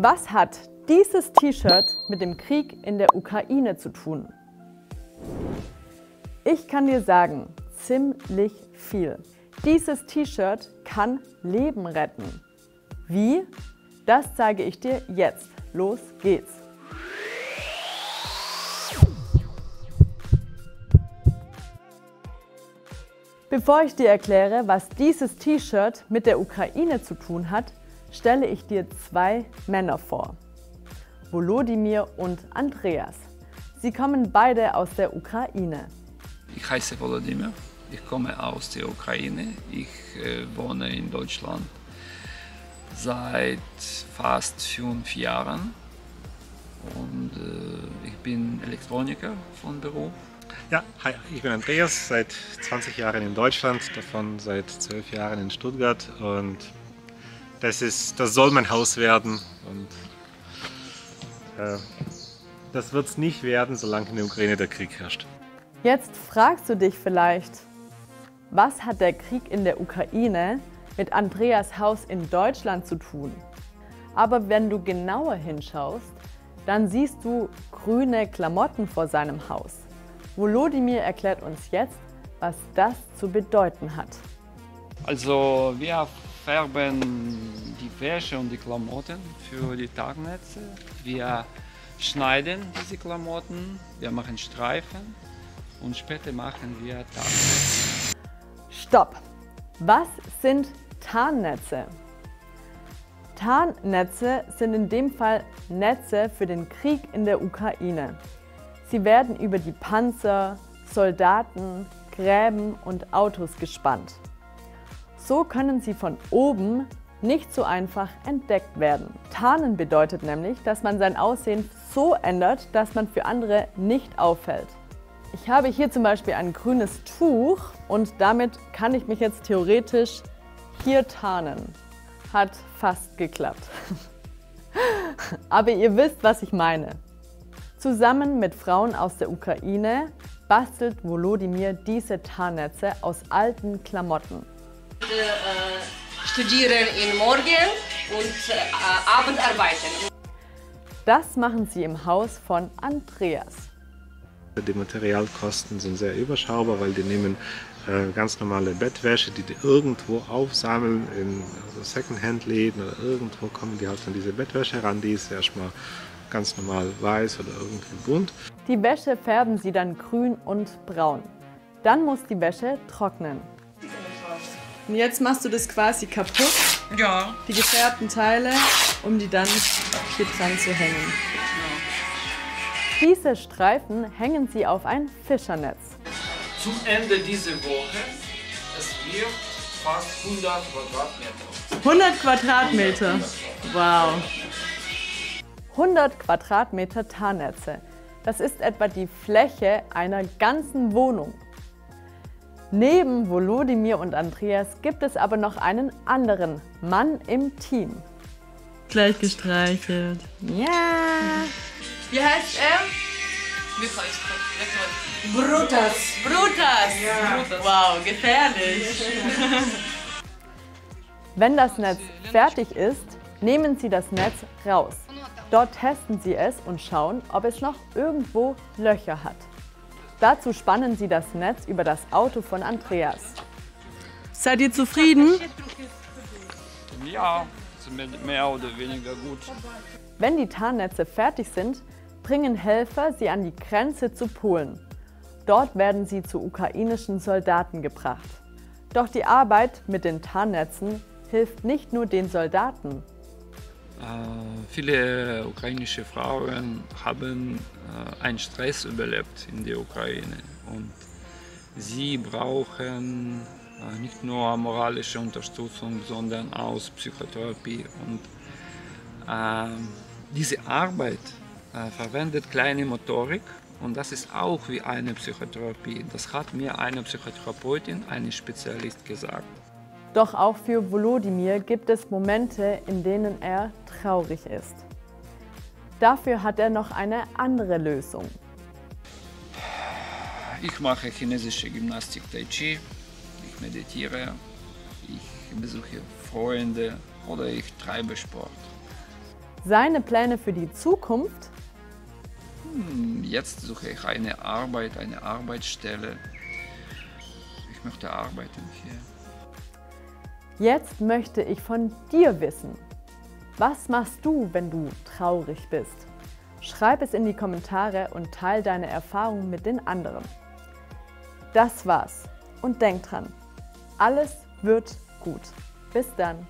Was hat dieses T-Shirt mit dem Krieg in der Ukraine zu tun? Ich kann dir sagen, ziemlich viel. Dieses T-Shirt kann Leben retten. Wie? Das zeige ich dir jetzt. Los geht's! Bevor ich dir erkläre, was dieses T-Shirt mit der Ukraine zu tun hat, stelle ich dir zwei Männer vor. Volodymyr und Andreas. Sie kommen beide aus der Ukraine. Ich heiße Volodymyr, ich komme aus der Ukraine. Ich wohne in Deutschland seit fast 5 Jahren und ich bin Elektroniker von Beruf. Ja, hi, ich bin Andreas, seit 20 Jahren in Deutschland, davon seit 12 Jahren in Stuttgart und das soll mein Haus werden und das wird es nicht werden, solange in der Ukraine der Krieg herrscht. Jetzt fragst du dich vielleicht, was hat der Krieg in der Ukraine mit Andreas Haus in Deutschland zu tun? Aber wenn du genauer hinschaust, dann siehst du grüne Klamotten vor seinem Haus. Volodymyr erklärt uns jetzt, was das zu bedeuten hat. Also wir färben die Wäsche und die Klamotten für die Tagnetze. Wir schneiden diese Klamotten, wir machen Streifen und später machen wir Tagnetze. Stopp! Was sind Tarnnetze? Tarnnetze sind in dem Fall Netze für den Krieg in der Ukraine. Sie werden über die Panzer, Soldaten, Gräben und Autos gespannt. So können sie von oben nicht so einfach entdeckt werden. Tarnen bedeutet nämlich, dass man sein Aussehen so ändert, dass man für andere nicht auffällt. Ich habe hier zum Beispiel ein grünes Tuch und damit kann ich mich jetzt theoretisch hier tarnen. Hat fast geklappt. Aber ihr wisst, was ich meine. Zusammen mit Frauen aus der Ukraine bastelt Volodymyr diese Tarnnetze aus alten Klamotten. Studieren in Morgen und Abend arbeiten. Das machen sie im Haus von Andreas. Die Materialkosten sind sehr überschaubar, weil die nehmen ganz normale Bettwäsche, die irgendwo aufsammeln in Secondhand-Läden oder irgendwo kommen die halt an diese Bettwäsche ran, die ist erstmal ganz normal weiß oder irgendwie bunt. Die Wäsche färben sie dann grün und braun. Dann muss die Wäsche trocknen. Und jetzt machst du das quasi kaputt, Ja. die gefärbten Teile, um die dann hier dran zu hängen. Diese Streifen hängen sie auf ein Fischernetz. Zum Ende dieser Woche, es wird fast 100 Quadratmeter. 100 Quadratmeter. Wow. 100 Quadratmeter Tarnnetze. Das ist etwa die Fläche einer ganzen Wohnung. Neben Volodymyr und Andreas gibt es aber noch einen anderen Mann im Team. Gleich gestreichelt. Ja. Wie heißt er? Wie heißt er? Brutas. Brutas. Ja. Wow, gefährlich. Wenn das Netz fertig ist, nehmen Sie das Netz raus. Dort testen Sie es und schauen, ob es noch irgendwo Löcher hat. Dazu spannen Sie das Netz über das Auto von Andreas. Seid ihr zufrieden? Ja, mehr oder weniger gut. Wenn die Tarnnetze fertig sind, bringen Helfer sie an die Grenze zu Polen. Dort werden sie zu ukrainischen Soldaten gebracht. Doch die Arbeit mit den Tarnnetzen hilft nicht nur den Soldaten. Viele ukrainische Frauen haben einen Stress überlebt in der Ukraine und sie brauchen nicht nur moralische Unterstützung, sondern auch Psychotherapie. Und diese Arbeit verwendet kleine Motorik und das ist auch wie eine Psychotherapie. Das hat mir eine Psychotherapeutin, eine Spezialist gesagt. Doch auch für Volodymyr gibt es Momente, in denen er traurig ist. Dafür hat er noch eine andere Lösung. Ich mache chinesische Gymnastik Tai Chi, ich meditiere, ich besuche Freunde oder ich treibe Sport. Seine Pläne für die Zukunft? Jetzt suche ich eine Arbeit, eine Arbeitsstelle. Ich möchte arbeiten hier. Jetzt möchte ich von dir wissen. Was machst du, wenn du traurig bist? Schreib es in die Kommentare und teile deine Erfahrungen mit den anderen. Das war's. Und denk dran, alles wird gut. Bis dann.